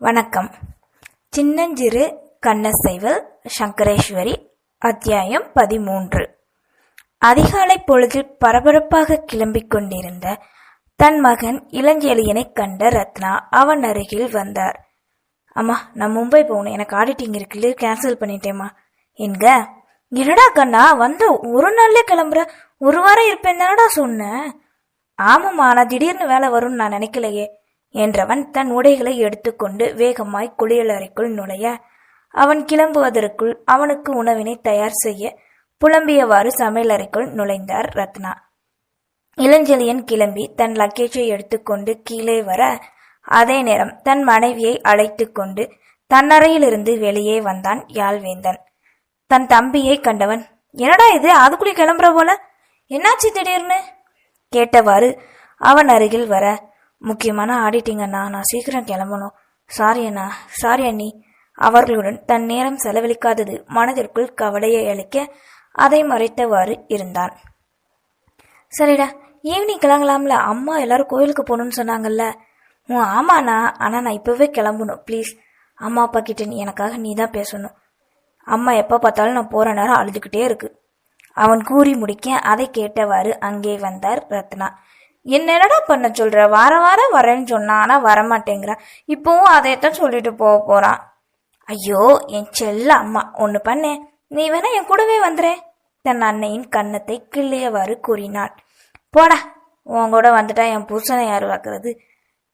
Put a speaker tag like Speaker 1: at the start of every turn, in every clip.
Speaker 1: வணக்கம். சின்னஞ்சிறு கண்ணசைவல் சங்கரேஸ்வரி. அத்தியாயம் 13. அதிகாலை பொழுதில் பரபரப்பாக கிளம்பிக் கொண்டிருந்த தன் மகன் இளஞ்செழியனை கண்ட ரத்னா அவன் அருகில் வந்தார். அம்மா, நான் மும்பை போகணும், எனக்கு ஆடிட்டிங் இருக்குல்ல, கேன்சல் பண்ணிட்டேம்மா என்க. என்னடா கண்ணா, வந்த ஒரு நாள்ல கிளம்புற, ஒரு வாரம் இருப்பேன் தானடா சொன்னேன். ஆமாம்மா, நான் திடீர்னு வேலை வரும்னு நான் நினைக்கலையே என்றவன் தன் உடைகளை எடுத்துக்கொண்டு வேகமாய் குளியலறைக்குள் நுழைய, அவன் கிளம்புவதற்குள் அவனுக்கு உணவினை தயார் செய்ய புலம்பியவாறு சமையலறைக்குள் நுழைந்தார் ரத்னா. இளஞ்செழியன் கிளம்பி தன் லக்கேஜை எடுத்துக்கொண்டு கீழே வர, அதே நேரம் தன் மனைவியை அழைத்து கொண்டு தன்னறையிலிருந்து வெளியே வந்தான் யாழ்வேந்தன். தன் தம்பியை கண்டவன், என்னடா இது, அதுக்குள்ளே கிளம்புற போல, என்னாச்சு திடீர்னு கேட்டவாறு அவன் அருகில் வர, முக்கியமான ஆடிட்டிங் அண்ணா, நான் சீக்கிரம் கிளம்பணும், சாரி அண்ணா, சாரி அண்ணி. அவர்களுடன் தன் நேரம் செலவழிக்காதது மனதிற்குள் கவலையை அளிக்க அதை மறைத்தவாறு இருந்தான். சரிடா, ஈவினிங் கிளம்பலாம்ல, அம்மா எல்லாரும் கோயிலுக்கு போகணும்னு சொன்னாங்கல்ல. ஆமாண்ணா, ஆனால் நான் இப்போவே கிளம்பணும், ப்ளீஸ். அம்மா அப்பா கிட்ட எனக்காக நீ தான் பேசணும். அம்மா எப்போ பார்த்தாலும் நான் போகிற நேரம் அழுதுகிட்டே இருக்கு. அவன் கூறி முடிக்க அதை கேட்டவாறு அங்கே வந்தார் ரத்னா. என்னடா பண்ண சொல்ற, வார வாரம் வரேன்னு சொன்னா, ஆனா வரமாட்டேங்கிறான். இப்போவும் அதைத்தான் சொல்லிட்டு போறான். ஐயோ என் செல்ல அம்மா, ஒண்ணு பண்ணே, நீ வேணா என் கூடவே வந்துறே, தன் அன்னையின் கன்னத்தை கிள்ளியவாறு கூறினாள். போடா, உன் கூட வந்துட்டா என் புருஷனை யாரு வாக்குறது,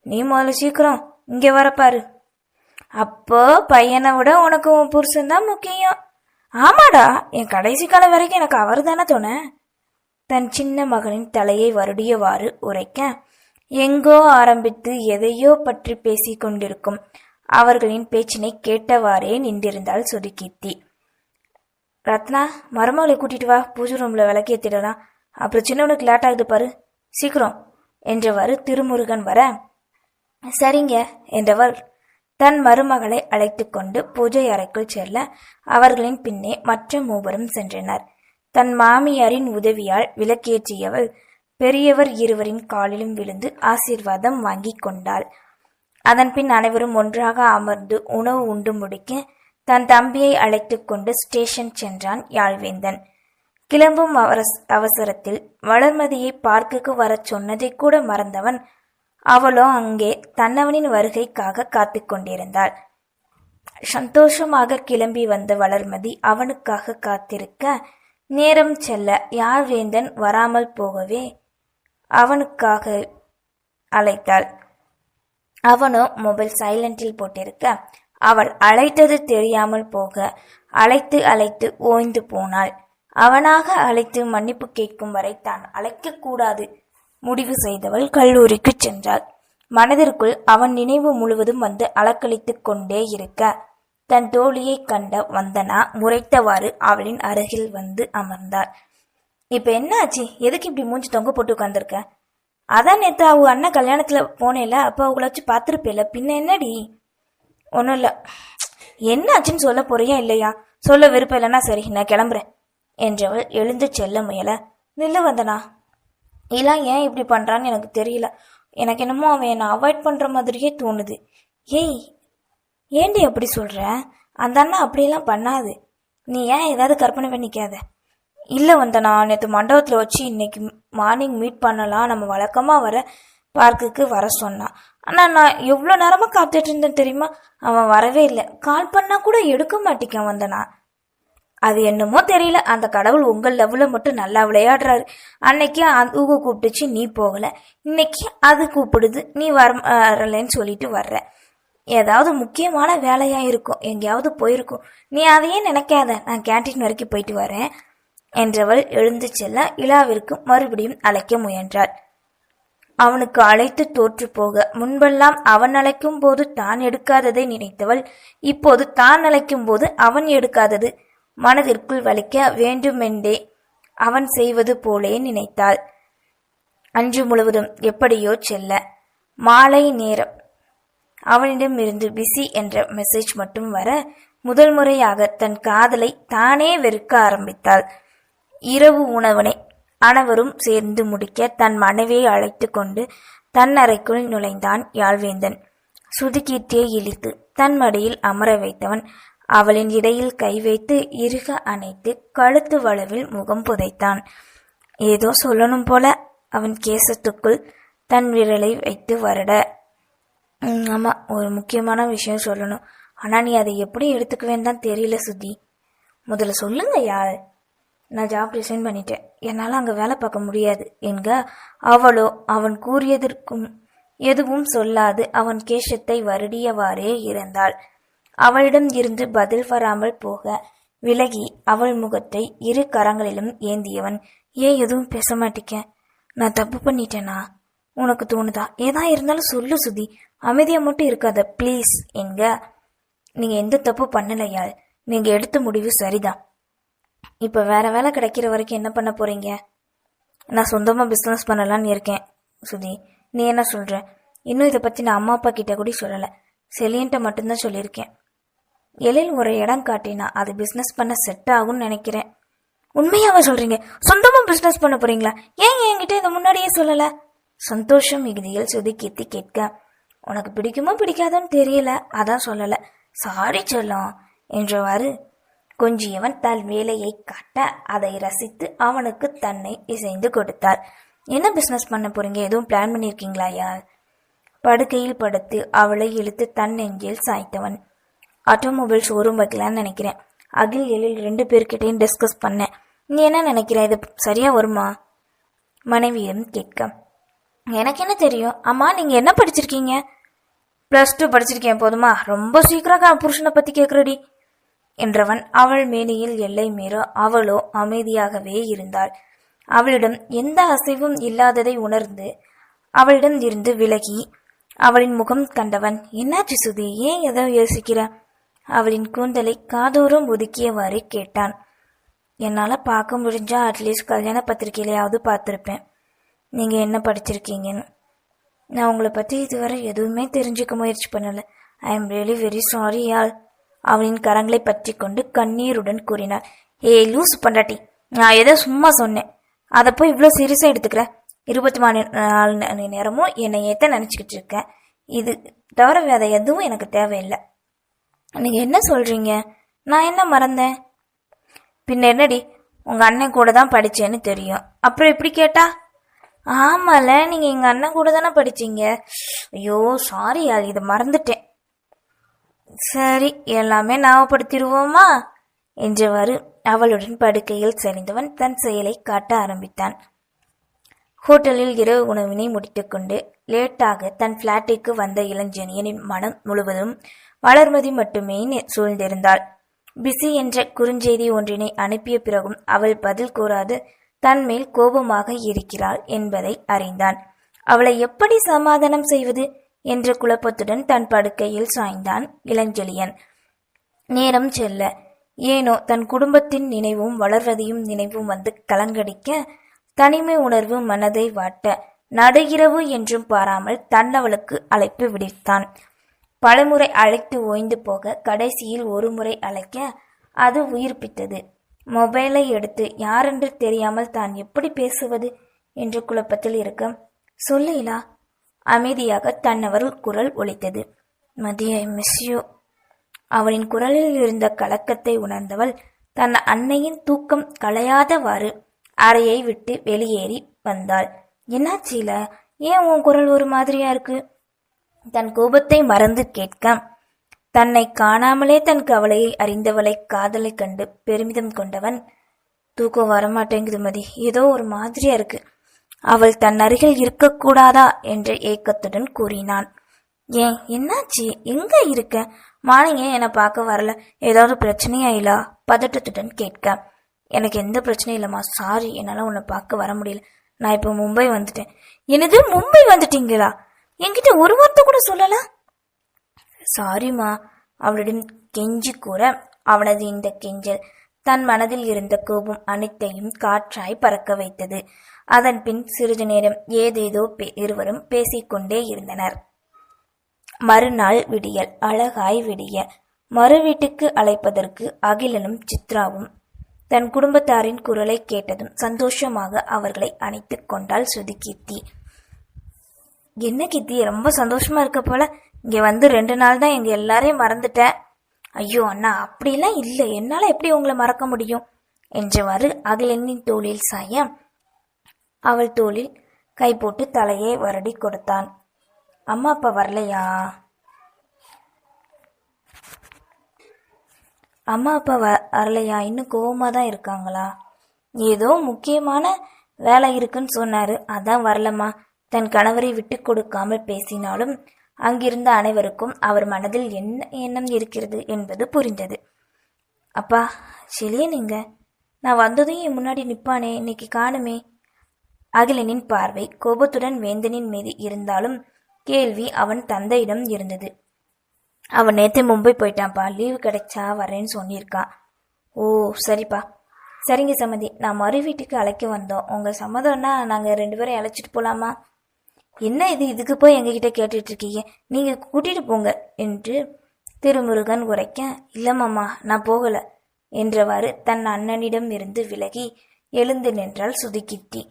Speaker 1: நீ முதல்ல சீக்கிரம் இங்க வரப்பாரு. அப்போ பையனை விட உனக்கு உன் புருஷன் தான் முக்கியம். ஆமாடா, என் கடைசி காலம் வரைக்கும் எனக்கு அவரு தானே தோண. தன் சின்ன மகனின் தலையை வருடியவாறு உரைக்க, எங்கோ ஆரம்பித்து எதையோ பற்றி பேசிக் கொண்டிருக்கும் அவர்களின் பேச்சினை கேட்டவாறே நின்றிருந்தாள் சுருக்கீர்த்தி. ரத்னா, மருமகளை கூட்டிட்டு வா, பூஜை ரூம்ல விளக்கேத்திடலாம், அப்புறம் சின்னவனுக்கு லேட் ஆகுது பாரு, சீக்கிரம் என்றவாறு திருமுருகன் வர, சரிங்க என்றவர் தன் மருமகளை அழைத்து கொண்டு பூஜை அறைக்குள் செல்ல அவர்களின் பின்னே மற்ற மூவரும் சென்றனர். தன் மாமியாரின் உதவியால் விளக்கேற்றியவள் பெரியவர் இருவரின் காலிலும் விழுந்து ஆசீர்வாதம் வாங்கி கொண்டாள். அதன் பின் அனைவரும் ஒன்றாக அமர்ந்து உணவு உண்டு முடிக்க தன் தம்பியை அழைத்து கொண்டு ஸ்டேஷன் சென்றான் யாழ்வேந்தன். கிளம்பும் அவசரத்தில் வளர்மதியை பார்க்குக்கு வரச் சொன்னதை கூட மறந்தவன். அவளோ அங்கே தன்னவனின் வருகைக்காக காத்து கொண்டிருந்தாள். சந்தோஷமாக கிளம்பி வந்த வளர்மதி அவனுக்காக காத்திருக்க, நேரம் செல்ல யாழ்வேந்தன் வராமல் போகவே அவனுக்காக அழைத்தாள். அவனோ மொபைல் சைலண்டில் போட்டிருக்க, அவள் அழைத்தது தெரியாமல் போக அழைத்து அழைத்து ஓய்ந்து போனாள். அவனாக அழைத்து மன்னிப்பு கேட்கும் வரை தான் அழைக்க கூடாது முடிவு செய்தவள் கல்லூரிக்கு சென்றாள். மனதிற்குள் அவன் நினைவு முழுவதும் வந்து அலக்களித்து கொண்டே இருக்க, தன் தோழியை கண்ட வந்தனா முறைத்தவாறு அவளின் அருகில் வந்து அமர்ந்தாள். இப்ப என்ன ஆச்சு, எதுக்கு இப்படி மூஞ்சி தொங்க போட்டு உட்கார்ந்துருக்க? அதான் நேத்து அவங்க அண்ணன் கல்யாணத்துல போனேல, அப்ப அவங்கள வச்சு பாத்துருப்பேல, பின்ன என்னடி? ஒன்னும் இல்ல. என்ன ஆச்சுன்னு சொல்ல போறியா இல்லையா? சொல்ல விருப்பம் இல்லைன்னா சரி, நான் கிளம்புறேன் என்றவள் எழுந்து செல்ல முயல, நில்லு வந்தனா, எல்லாம் ஏன் இப்படி பண்றான்னு எனக்கு தெரியல, எனக்கு என்னமோ அவன் என்னை அவாய்ட் பண்ற மாதிரியே தோணுது. ஏய், ஏண்டி அப்படி சொல்ற? அந்த அண்ணா அப்படியெல்லாம் பண்ணாது, நீ ஏன் ஏதாவது கற்பனை பண்ணிக்காத. இல்லை வந்தனா, நேற்று மண்டபத்தில் வச்சு இன்னைக்கு மார்னிங் மீட் பண்ணலாம், நம்ம வழக்கமாக வர பார்க்குக்கு வர சொன்னான். ஆனால் நான் எவ்வளோ நேரமாக காத்துட்டு இருந்தேன் தெரியுமா, அவன் வரவே இல்லை, கால் பண்ணா கூட எடுக்க மாட்டேங்க வந்தனா. அது என்னமோ தெரியல, அந்த கடவுள் உங்கள் லெவலில் மட்டும் நல்லா விளையாடுறாரு. அன்னைக்கு அதுக கூப்பிட்டுச்சு, நீ போகல, இன்னைக்கு அது கூப்பிடுது, நீ வரலன்னு சொல்லிட்டு வர்ற. ஏதாவது முக்கியமான வேலையா இருக்கும், எங்கேயாவது போயிருக்கும், நீ அதையே நினைக்காத, நான் கேன்டீன் வரைக்கும் போயிட்டு வரேன் என்றவள் எழுந்து செல்ல இலாவிற்கு மறுபடியும் அழைக்க முயன்றாள். அவனுக்கு அழைத்து தோற்று போக, முன்பெல்லாம் அவன் அழைக்கும் போது தான் எடுக்காததை நினைத்தவள் இப்போது தான் அழைக்கும் போது அவன் எடுக்காதது மனதிற்குள் வலிக்க வேண்டுமென்றே அவன் செய்வது போலே நினைத்தாள். அன்று முழுவதும் எப்படியோ செல்ல, மாலை நேரம் அவனிடம் இருந்து பிஸி என்ற மெசேஜ் மட்டும் வர, முதல் முறையாக தன் காதலை தானே வெறுக்க ஆரம்பித்தாள். இரவு உணவனை அனைவரும் சேர்ந்து முடிக்க தன் மனைவியை அழைத்து கொண்டு தன் அறைக்குள் நுழைந்தான் யாழ்வேந்தன். சுதுகீர்த்தியை இழுத்து தன் மடியில் அமர வைத்தவன் அவளின் இடையில் கை வைத்து இறுக அணைத்து கழுத்து வளவில் முகம் புதைத்தான். ஏதோ சொல்லணும் போல அவன் கேசத்துக்குள் தன் விரலை வைத்து வருட, ஆமா, ஒரு முக்கியமான விஷயம் சொல்லணும். ஆனா நீ அதை எப்படி எடுத்துக்குவேன்னு தான் தெரியல சுத்தி. முதல்ல சொல்லுங்க யார். நான் ஜாப் ரிசைன் பண்ணிட்டேன், என்னால் அங்கே வேலை பார்க்க முடியாது என்க. அவளோ அவன் கூறியதற்கும் எதுவும் சொல்லாது அவன் கேசத்தை வருடியவாறே இருந்தாள். அவளிடம் இருந்து பதில் வராமல் போக விலகி அவள் முகத்தை இரு கரங்களிலும் ஏந்தியவன், ஏன் எதுவும் பேச மாட்டேக்க? நான் தப்பு பண்ணிட்டேனா? உனக்கு தோணுதா? ஏதா இருந்தாலும் சொல்லு சுதி, அமைதியா மட்டும் இருக்காத ப்ளீஸ் என்க. நீங்க எந்த தப்பு பண்ணலையாள், நீங்க எடுத்த முடிவு சரிதான். இப்ப வேற வேலை கிடைக்கிற வரைக்கும் என்ன பண்ண போறீங்க? நான் சொந்தமா பிசினஸ் பண்ணலான்னு இருக்கேன் சுதி. நீ என்ன சொல்ற? இன்னும் இதை பத்தி நான் அம்மா அப்பா கிட்ட கூட சொல்லல, செலியன்ட்ட மட்டும்தான் சொல்லியிருக்கேன். எழில் ஒரு இடம் காட்டினா அது பிசினஸ் பண்ண செட் ஆகும்னு நினைக்கிறேன். உண்மையாவா சொல்றீங்க? சொந்தமா பிசினஸ் பண்ண போறீங்களா? ஏன் என்கிட்ட இதை முன்னாடியே சொல்லல? சந்தோஷம் மிகுதியில் சுதுகீர்த்தி கேட்க, உனக்கு பிடிக்குமோ பிடிக்காதோன்னு தெரியல, அதான் சொல்லல. சாரி சொல்லும் என்றவாறு கொஞ்சியவன் தன் வேலையை காட்ட அதை ரசித்து அவனுக்கு தன்னை இசைந்து கொடுத்தாள். என்ன பிசினஸ் பண்ண போறீங்க? எதுவும் பிளான் பண்ணிருக்கீங்களா யார்? படுக்கையில் படுத்து அவளை இழுத்து தன் நெஞ்சில் சாய்த்தவன், ஆட்டோமொபைல் ஷோரூம் வைக்கலான்னு நினைக்கிறேன். அகில் எழில் 2 பேர்கிட்டையும் டிஸ்கஸ் பண்ணேன். நீ என்ன நினைக்கிற? இது சரியா வருமா? மனைவியிடம் கேட்க, எனக்கு என்ன தெரியும். அம்மா நீங்க என்ன படிச்சிருக்கீங்க? +2 படிச்சிருக்கேன். போதுமா? ரொம்ப சீக்கிரம் புருஷனை பத்தி கேக்குறடி என்றவன் அவள் மேனியில் எல்லை மீற அவளோ அமைதியாகவே இருந்தாள். அவளிடம் எந்த அசைவும் இல்லாததை உணர்ந்து அவளிடம் இருந்து விலகி அவளின் முகம் கண்டவன், என்னாச்சு சுதி, ஏன் ஏதோ யோசிக்கிற? அவளின் கூந்தலை காதோறும் ஒதுக்கியவாறு கேட்டான். என்னால பார்க்க முடிஞ்சா அட்லீஸ்ட் கல்யாண பத்திரிகையிலையாவது பார்த்துருப்பேன் நீங்க என்ன படிச்சிருக்கீங்கன்னு. நான் உங்களை பத்தி இதுவரை எதுவுமே தெரிஞ்சுக்க முயற்சி பண்ணல. I am really very sorry Yazh. அவளின் கரங்களை பற்றி கொண்டு கண்ணீருடன் கூறினார். ஏய் லூஸ் பண்டாட்டி, நான் ஏதோ சும்மா சொன்னேன், அதை போய் இவ்வளோ சீரியஸா எடுத்துக்கிற? 24 மணி நேரமும் என்னை ஏத்த நினைச்சுக்கிட்டு இருக்கேன். இது தவிர வேற எதுவும் எனக்கு தேவையில்லை. நீங்க என்ன சொல்றீங்க? நான் என்ன மறந்தேன்? பின்ன என்னடி, உங்க அண்ணன் கூட தான் படிச்சேன்னு தெரியும், அப்புறம் எப்படி கேட்டா? ஆமால, நீங்க எங்க அண்ணன் கூட தானே படிச்சீங்க. ஐயோ சாரி யாழ், இதை மறந்துட்டேன். சரி, எல்லாமே ஞாபகப்படுத்திடுவோமா என்றவாறு அவளுடன் படுக்கையில் சரிந்தவன் தன் செயலை காட்ட ஆரம்பித்தான். ஹோட்டலில் இரவு உணவினை முடித்துக்கொண்டு லேட்டாக தன் பிளாட்டிற்கு வந்த இளஞ்செழியனின் மனம் முழுவதும் வளர்மதி மட்டுமே சூழ்ந்திருந்தாள். பிஸி என்ற குறுஞ்செய்தி ஒன்றினை அனுப்பிய பிறகும் அவள் பதில் கூறாது தன்மேல் கோபமாக இருக்கிறாள் என்பதை அறிந்தான். அவளை எப்படி சமாதானம் செய்வது என்ற குழப்பத்துடன் தன் படுக்கையில் சாய்ந்தான் இளஞ்செழியன். நேரம் செல்ல ஏனோ தன் குடும்பத்தின் நினைவும் வளர்வதையும் நினைவும் வந்து கலங்கடிக்க தனிமை உணர்வு மனதை வாட்ட நடுகிரவு என்றும் பாராமல் தன்னவளுக்கு அழைப்பு விடுத்தான். பலமுறை அழைத்து ஓய்ந்து போக கடைசியில் ஒரு முறை அழைக்க அது உயிர்ப்பித்தது. மொபைலை எடுத்து யாரென்று தெரியாமல் தான் எப்படி பேசுவது என்ற குழப்பத்தில் இருக்க, சொல்லையிலா அமைதியாக தன்னவர் குரல் ஒலித்தது. மதிய மிஸ் யூ. அவளின் குரலில் இருந்த கலக்கத்தை உணர்ந்தவள் தன் அன்னையின் தூக்கம் களையாதவாறு அறையை விட்டு வெளியேறி வந்தாள். என்னாச்சீல, ஏன் உன் குரல் ஒரு மாதிரியா இருக்கு? தன் கோபத்தை மறந்து கேட்க, தன்னை காணாமலே தன் கவலையை அறிந்தவளை காதலை கண்டு பெருமிதம் கொண்டவன், தூக்கம் வரமாட்டேங்குது மதி, ஏதோ ஒரு மாதிரியா இருக்கு, அவள் தன் அருகில் இருக்கக்கூடாதா என்ற ஏக்கத்துடன் கூறினான். ஏன் என்னாச்சு? எங்க இருக்க? மார்னிங்கே என்னை பார்க்க வரல, ஏதாவது பிரச்சனையா இல்லா? பதட்டத்துடன் கேட்க, எனக்கு எந்த பிரச்சனையும் இல்லம்மா, சாரி, என்னால உன்னை பார்க்க வர முடியல, நான் இப்போ மும்பை வந்துட்டேன். என்னது, மும்பை வந்துட்டீங்களா? என்கிட்ட ஒரு வார்த்தை கூட சொல்லல. சாரிம்மா அவளிடம் கெஞ்சி கூற அவனது இந்த கெஞ்சல் தன் மனதில் இருந்த கோபம் அனைத்தையும் காற்றாய் பறக்க வைத்தது. அதன் பின் சிறிது நேரம் ஏதேதோ இருவரும் பேசிக்கொண்டே இருந்தனர். மறுநாள் விடியல் அழகாய் விடிய மறு வீட்டுக்கு அழைப்பதற்கு அகிலனும் சித்ராவும் தன் குடும்பத்தாரின் குரலை கேட்டதும் சந்தோஷமாக அவர்களை அணைத்துக் கொண்டாள் சுதுகீர்த்தி. என்ன கீர்த்தி, ரொம்ப சந்தோஷமா இருக்க போல, இங்கே வந்து 2 நாள் தான் எங்கள் எல்லாரையும் மறந்துட்டேன். ஐயோ அண்ணா, அப்படிலாம் இல்லை, என்னால் எப்படி உங்களை மறக்க முடியும் என்றவாறு அகிலனின் தோளில் சாய அவள் தோளில் கை போட்டு தலையை வருடி கொடுத்தான். அம்மா அப்பா வரலையா? அம்மா அப்பா வரலையா? இன்னும் கோவமாக தான் இருக்காங்களா? ஏதோ முக்கியமான வேலை இருக்குன்னு சொன்னாரு, அதான் வரலம்மா. தன் கணவரை விட்டு கொடுக்காமல் பேசினாலும் அங்கிருந்த அனைவருக்கும் அவர் மனதில் என்ன எண்ணம் இருக்கிறது என்பது புரிந்தது. அப்பா செலிய, நீங்க நான் வந்ததும் என் முன்னாடி நிப்பானே, இன்னைக்கு காணுமே. அகிலனின் பார்வை கோபத்துடன் வேந்தனின் மீது இருந்தாலும் கேள்வி அவன் தந்தையிடம் இருந்தது. அவன் நேற்று மும்பை போயிட்டான்ப்பா, லீவு கிடைச்சா வரேன்னு சொல்லியிருக்கான். ஓ சரிப்பா. சரிங்க சம்மதி, நான் மறு வீட்டுக்கு அழைக்க வந்தோம். உங்கள் சம்மதம்னா நாங்கள் 2 பேரும் அழைச்சிட்டு போகலாமா? என்ன இது, இதுக்கு போய் எங்ககிட்ட கேட்டுட்டு இருக்கீங்க, நீங்கள் கூட்டிகிட்டு போங்க என்று திருமுருகன் உரைக்க, இல்லம்மாம்மா நான் போகலை என்றவாறு தன் அண்ணனிடம் இருந்து விலகி எழுந்து நின்றாள் சுதிக்கிட்டி.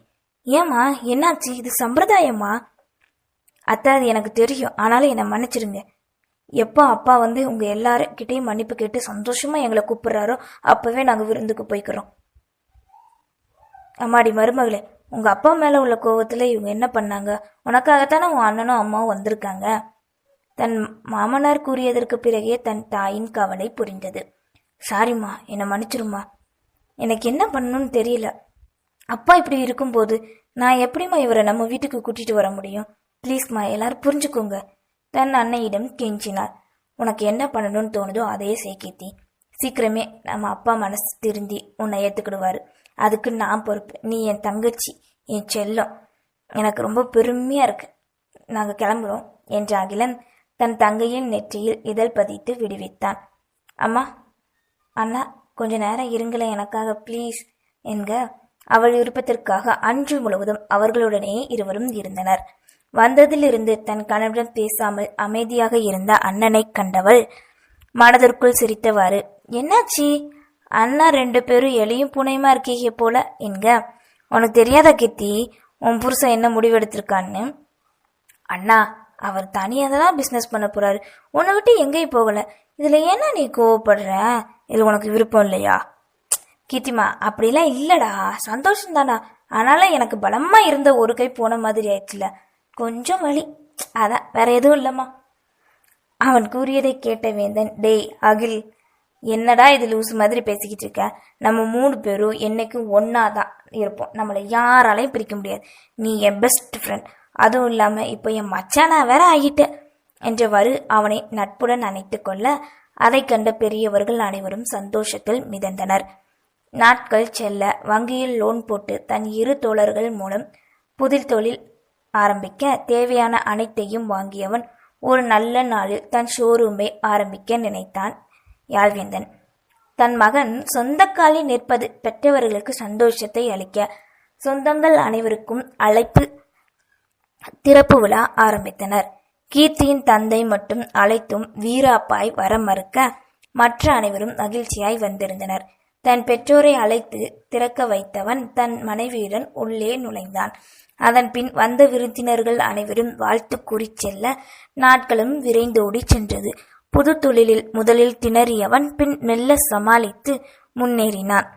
Speaker 1: ஏம்மா என்னாச்சு, இது சம்பிரதாயமா? அத்தா அது எனக்கு தெரியும், ஆனாலும் என்னை மன்னிச்சிருங்க. எப்போ அப்பா வந்து உங்கள் எல்லாருக்கிட்டையும் மன்னிப்பு கேட்டு சந்தோஷமாக எங்களை கூப்பிட்றாரோ அப்போவே நாங்கள் விருந்துக்கு போய்க்கிறோம். அம்மாடி மருமகளே, உங்கள் அப்பா மேலே உள்ள கோவத்தில் இவங்க என்ன பண்ணாங்க? உனக்காகத்தானே உன் அண்ணனும் அம்மாவும் வந்திருக்காங்க. தன் மாமனார் கூறியதற்கு பிறகே தன் தாயின் கவலை புரிந்தது. சாரிம்மா, என்னை மன்னிச்சிருமா. எனக்கு என்ன பண்ணணும்னு தெரியல. அப்பா இப்படி இருக்கும்போது நான் எப்படிம்மா இவரை நம்ம வீட்டுக்கு கூட்டிகிட்டு வர முடியும்? ப்ளீஸ்மா, எல்லாரும் புரிஞ்சுக்கோங்க. தன் அன்னையிடம் கெஞ்சினார். உனக்கு என்ன பண்ணணும்னு தோணுதோ அதையே சேக்கித்தி. சீக்கிரமே நம்ம அப்பா மனசு திருந்தி உன்னை ஏற்றுக்கிடுவார். அதுக்கு நான் பொறுப்பு. நீ என் தங்கச்சி, என் செல்லம். எனக்கு ரொம்ப பெருமையாக இருக்கு. நாங்கள் கிளம்புறோம் என்ற அகிலன் தன் தங்கையின் நெற்றியில் இதழ் பதித்து விடுவித்தான். அம்மா அண்ணா கொஞ்ச நேரம் இருங்களேன் எனக்காக ப்ளீஸ் என்க அவள் விருப்பத்திற்காக அன்று முழுவதும் அவர்களுடனே இருவரும் இருந்தனர். வந்ததிலிருந்து தன் கணவனுடன் பேசாமல் அமைதியாக இருந்த அண்ணனை கண்டவள் மனதிற்குள் சிரித்தவாறு, என்னாச்சி அண்ணா 2 பேரும் எலியும் பூனையுமா இருக்கீங்க போல என்க. உனக்கு தெரியாத கீர்த்தி, உன் புருஷன் என்ன முடிவெடுத்திருக்கான்னு? அண்ணா அவர் தனியாக தான் பிஸ்னஸ் பண்ண போறாரு, உன்னை விட்டு எங்கேயும் போகல. இதுல ஏன்னா நீ கோவப்படுற? இது உனக்கு விருப்பம் இல்லையா? கீர்த்திமா அப்படிலாம் இல்லடா, சந்தோஷம் தானா. ஆனாலும் எனக்கு பலமா இருந்த ஒரு கை போன மாதிரி ஆயிடுச்சுல, கொஞ்சம் வலி, அதான் வேற எதுவும் இல்லம்மா. அவன் கூறியதை கேட்ட வேந்தன், டேய் அகில், என்னடா இது லூசு மாதிரி பேசிக்கிட்டு இருக்க? நம்ம 3 பேரும் என்னைக்கும் ஒன்னாதான் இருப்போம், நம்மளை யாராலையும் பிரிக்க முடியாது. நீ என் பெஸ்ட் ஃப்ரெண்ட், அதுவும் இல்லாம இப்போ என் மச்சானா வேற ஆகிட்ட என்றவாறு அவனை நட்புடன் அணைத்து கொள்ள அதை கண்ட பெரியவர்கள் அனைவரும் சந்தோஷத்தில் மிதந்தனர். நாட்கள் செல்ல வங்கியில் லோன் போட்டு தன் 2 தோழர்கள் மூலம் புதில் தொழில் ஆரம்பிக்க தேவையான அனைத்தையும் வாங்கியவன் ஒரு நல்ல நாளில் தன் ஷோரூமை ஆரம்பிக்க நினைத்தான் யாழ்வேந்தன். தன் மகன் சொந்த காலில் நிற்பது பெற்றவர்களுக்கு சந்தோஷத்தை அளிக்க சொந்தங்கள் அனைவருக்கும் அழைப்பு திறப்பு விழா ஆரம்பித்தனர். கீர்த்தியின் தந்தை மட்டும் அழைத்தும் வீராப்பாய் வர மறுக்க மற்ற அனைவரும் மகிழ்ச்சியாய் வந்திருந்தனர். தன் பெற்றோரை அழைத்து திறக்க வைத்தவன் தன் மனைவியுடன் உள்ளே நுழைந்தான். அதன் பின் வந்த விருந்தினர்கள் அனைவரும் வாழ்த்து கூறி செல்ல நாட்களும் விரைந்தோடி சென்றது. புது தொழிலில் முதலில் திணறியவன் பின் மெல்ல சமாளித்து முன்னேறினான்.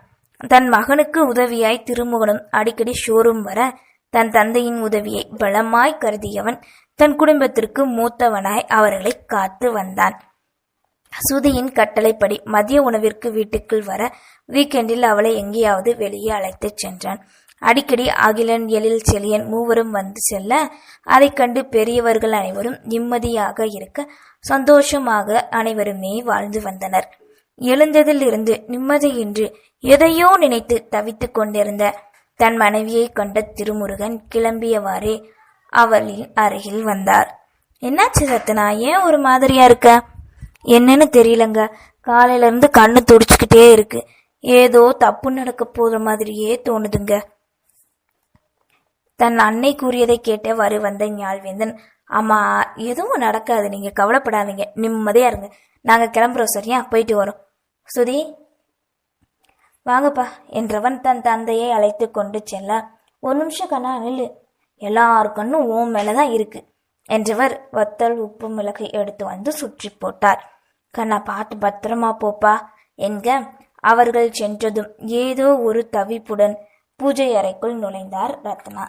Speaker 1: தன் மகனுக்கு உதவியாய் திருமுகனும் அடிக்கடி ஷோரூம் வர தன் தந்தையின் உதவியை பலமாய் கருதியவன் தன் குடும்பத்திற்கு மூத்தவனாய் அவர்களை காத்து வந்தான். சுதியின் கட்டளைப்படி மதிய உணவிற்கு வீட்டுக்குள் வர வீக்கெண்டில் அவளை எங்கேயாவது வெளியே அழைத்துச் சென்றான். அடிக்கடி அகிலன், எழில், செலியன் மூவரும் வந்து செல்ல அதை கண்டு பெரியவர்கள் அனைவரும் நிம்மதியாக இருக்க சந்தோஷமாக அனைவருமே வாழ்ந்து வந்தனர். எழுந்ததில் இருந்து நிம்மதியின்றி எதையோ நினைத்து தவித்துக் கொண்டிருந்த தன் மனைவியை கண்ட திருமுருகன் கிளம்பியவாறே அவளின் அருகில் வந்தார். என்னாச்சு ரத்னா, ஏன் ஒரு மாதிரியா இருக்க? என்னன்னு தெரியலங்க, காலையில இருந்து கண்ணு துடிச்சுக்கிட்டே இருக்கு, ஏதோ தப்பு நடக்க போற மாதிரியே தோணுதுங்க. தன் அன்னை கூறியதை கேட்டவாறு வந்த ஞாழ்வேந்தன், ஆமா எதுவும் நடக்காது, நீங்க கவலைப்படாதீங்க, நிம்மதியா இருங்க, நாங்க கிளம்புறோம், சரியா? போயிட்டு வரோம். சுதி வாங்கப்பா என்றவன் தன் தந்தையை அழைத்து கொண்டு செல்ல, ஒரு நிமிஷம் கண்ணா நில்லு, எல்லார் கண்ணும் ஓம் மேலதான் இருக்கு, என்றவர் வத்தல் உப்பு மிளகை எடுத்து வந்து சுற்றி போட்டார். கண்ணா, பார்த்து பத்திரமா போப்பா என்க அவர்கள் சென்றதும் ஏதோ ஒரு தவிப்புடன் பூஜை அறைக்குள் நுழைந்தார் ரத்னா.